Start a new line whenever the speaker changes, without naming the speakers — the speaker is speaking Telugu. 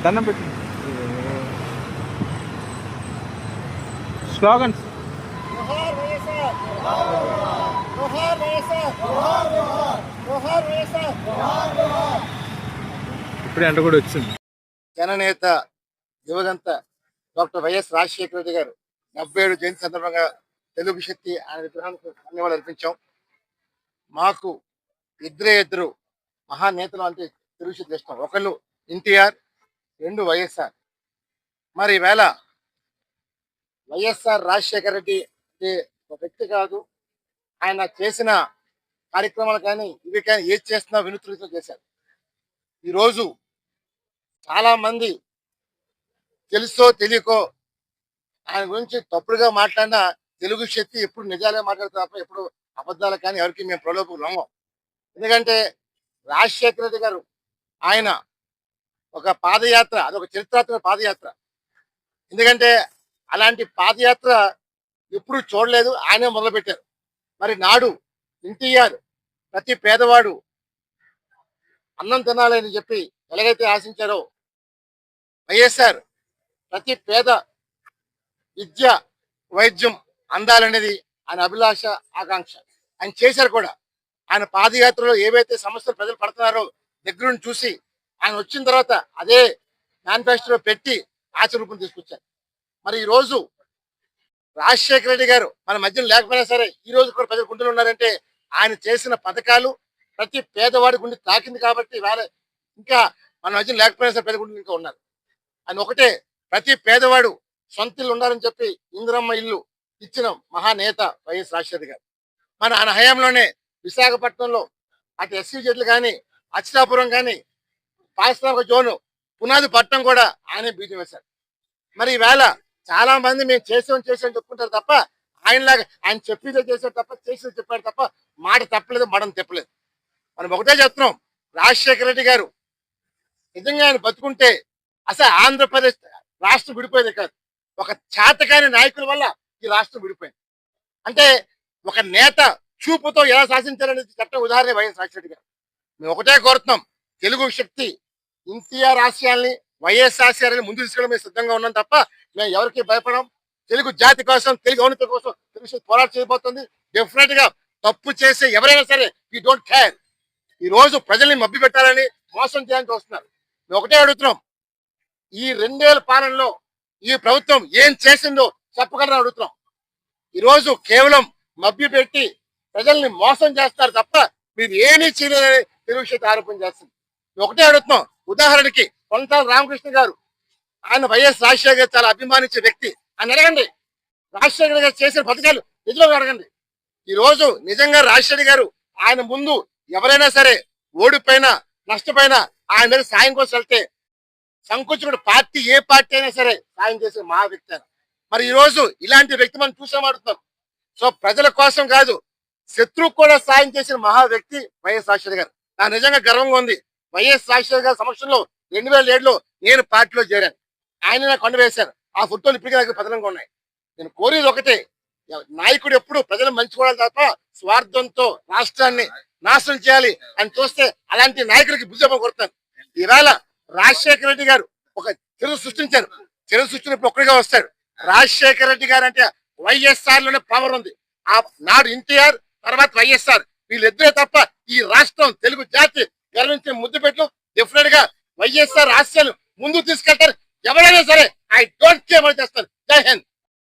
దండం పెట్టి స్లోగన్స్ ఇప్పుడు ఎండ కూడా వచ్చింది.
జననేత యువగంత డాక్టర్ వైఎస్ రాజశేఖర రెడ్డి గారు 77 జయంతి సందర్భంగా తెలుగు శక్తి ఆయన విగ్రహానికి ధన్యవాదాలు అర్పించాం. మాకు ఇద్దరు మహానేతలు అంటే తెలుగు శక్తి ఇష్టం. ఒకళ్ళు ఎన్టీఆర్, రెండు వైఎస్ఆర్. మరి ఈవేళ వైఎస్ఆర్ రాజశేఖర రెడ్డి అంటే ఒక వ్యక్తి కాదు, ఆయన చేసిన కార్యక్రమాలు కానీ ఇవి కానీ ఏది చేస్తున్నా వినూత్నంగా చేశారు. ఈరోజు చాలా మంది తెలుసో తెలియకో ఆయన గురించి తప్పుడుగా మాట్లాడినా తెలుగు శక్తి ఎప్పుడు నిజాలే మాట్లాడతారు తప్ప ఎప్పుడు అబద్ధాలు కానీ ఎవరికి మేము ప్రలోభం లొంగం. ఎందుకంటే రాజశేఖర రెడ్డి గారు ఆయన ఒక పాదయాత్ర, అదొక చరిత్రాత్మక పాదయాత్ర. ఎందుకంటే అలాంటి పాదయాత్ర ఎప్పుడు చూడలేదు, ఆయనే మొదలుపెట్టారు. మరి నాడు ఎన్టీఆర్ ప్రతి పేదవాడు అన్నం తినాలని చెప్పి ఎలాగైతే ఆశించారో, వైఎస్ఆర్ ప్రతి పేద విద్య వైద్యం అందాలనేది ఆయన అభిలాష, ఆకాంక్ష. ఆయన చేశారు కూడా. ఆయన పాదయాత్రలో ఏవైతే సమస్యలు ప్రజలు పడుతున్నారో దగ్గరుండి చూసి ఆయన వచ్చిన తర్వాత అదే మేనిఫెస్టోలో పెట్టి ఆచరూపం తీసుకొచ్చారు. మరి ఈ రోజు రాజశేఖర రెడ్డి గారు మన మధ్యలో లేకపోయినా సరే ఈ రోజు కూడా ప్రజలు గుండెలు ఉన్నారంటే ఆయన చేసిన పథకాలు ప్రతి పేదవాడి గుండె తాకింది కాబట్టి వేళ ఇంకా మన మధ్యలో లేకపోయినా సరే ప్రజల గుండెలు ఇంకా ఉన్నారు. ఆయన ఒకటే, ప్రతి పేదవాడు సొంత ఇల్లు ఉండాలని చెప్పి ఇందిరమ్మ ఇల్లు ఇచ్చిన మహానేత వైఎస్ రాజశేఖర గారు. మన ఆయన హయాంలోనే విశాఖపట్నంలో అటు ఎస్సీ జట్లు కానీ, అచ్చినాపురం కానీ, పారిశ్రామిక జోను పునాది పట్టణం కూడా ఆయనే బీజం వేశారు. మరి ఈవేళ చాలా మంది మేము చేసామని చెప్పుకుంటారు తప్ప ఆయనలాగా ఆయన చెప్పేదే చేశారు తప్ప చేసేది చెప్పాడు తప్ప మాట తప్పలేదు, మడం తెప్పలేదు. మనం ఒకటే చెప్తున్నాం, రాజశేఖర రెడ్డి గారు నిజంగా ఆయన బతుకుంటే అసలు ఆంధ్రప్రదేశ్ రాష్ట్రం విడిపోయేది కాదు. ఒక చేతకాని నాయకుల వల్ల ఈ రాష్ట్రం విడిపోయింది. అంటే ఒక నేత చూపుతో ఎలా శాసించారనేది చట్టం ఉదాహరణ వైఎస్ రాజశేఖర రెడ్డి గారు. మేము ఒకటే కోరుతున్నాం, తెలుగు శక్తి ఎన్టీఆర్ ఆశయాల్ని, వైఎస్ ఆశయాల్ని ముందు తీసుకెళ్ళడం మేము సిద్ధంగా ఉన్నాం తప్ప మేము ఎవరికి భయపడం. తెలుగు జాతి కోసం, తెలుగు ఔన్నత కోసం తెలుగు శక్తి పోరాటం చేయబోతుంది. డెఫినెట్ గా తప్పు చేసే ఎవరైనా సరే వీ డోంట్ కేర్. ఈ రోజు ప్రజల్ని మభ్య పెట్టాలని, మోసం చేయాలని చూస్తున్నారు. మేము ఒకటే అడుగుతున్నాం, ఈ 2 ఏళ్ల పాలనలో ఈ ప్రభుత్వం ఏం చేసిందో చెప్పగలరని అడుగుతున్నాం. ఈరోజు కేవలం మభ్య పెట్టి ప్రజల్ని మోసం చేస్తారు తప్ప మీరు ఏమీ చేయలేదని తెలుగు శక్తి ఆరోపణ చేస్తుంది. మేము ఒకటే అడుగుతున్నాం, ఉదాహరణకి కొంతాల రామకృష్ణ గారు, ఆయన వైఎస్ రాజశేఖర్ గారు చాలా అభిమానించే వ్యక్తి. ఆయన అడగండి, రాజశేఖర్ గారు చేసిన పథకాలు నిజంగా అడగండి. ఈ రోజు నిజంగా రాజశేఖర్ గారు ఆయన ముందు ఎవరైనా సరే ఓడిపోయినా నష్టపోయినా ఆయన మీద సాయం కోసం వెళ్తే సంకోచకుడు పార్టీ, ఏ పార్టీ అయినా సరే సాయం చేసే మహా వ్యక్తి ఆయన. మరి ఈ రోజు ఇలాంటి వ్యక్తి మనం చూసామాడుతున్నాం. సో ప్రజల కోసం కాదు, శత్రువు కూడా సాయం చేసిన మహా వ్యక్తి వైఎస్ రాజశేఖర్ గారు. నాకు నిజంగా గర్వంగా ఉంది. వైఎస్ రాజశేఖర్ గారి సమక్షంలో 2007లో నేను పార్టీలో చేరాను. ఆయన నాకు కొండ వేశారు. ఆ ఫోటోలు ఇప్పటికీ నాకు భద్రంగా ఉన్నాయి. నేను కోరేది ఒకటే, నాయకుడు ఎప్పుడు ప్రజలు మంచుకోవాలి తప్ప స్వార్థంతో రాష్ట్రాన్ని నాశనం చేయాలి అని చూస్తే అలాంటి నాయకుడికి భుజమ కొడతాను. ఈవేళ రాజశేఖర రెడ్డి గారు ఒక చరిత్ర సృష్టించారు. చరిత్ర సృష్టించినప్పుడు ఒక్కడిగా వస్తాడు. రాజశేఖర రెడ్డి గారు అంటే వైఎస్ఆర్ లోనే పవర్ ఉంది. ఆ నాడు ఎన్టీఆర్, తర్వాత వైఎస్ఆర్, వీళ్ళిద్దరే తప్ప ఈ రాష్ట్రం, తెలుగు జాతి గర్వించే ముద్దు పెట్టు. డెఫినెట్ గా వైఎస్ఆర్ ఆశయాలు ముందుకు తీసుకెళ్తారు. ఎవరైనా సరే ఐ డోంట్ కేర్ చేస్తారు. జై హింద్.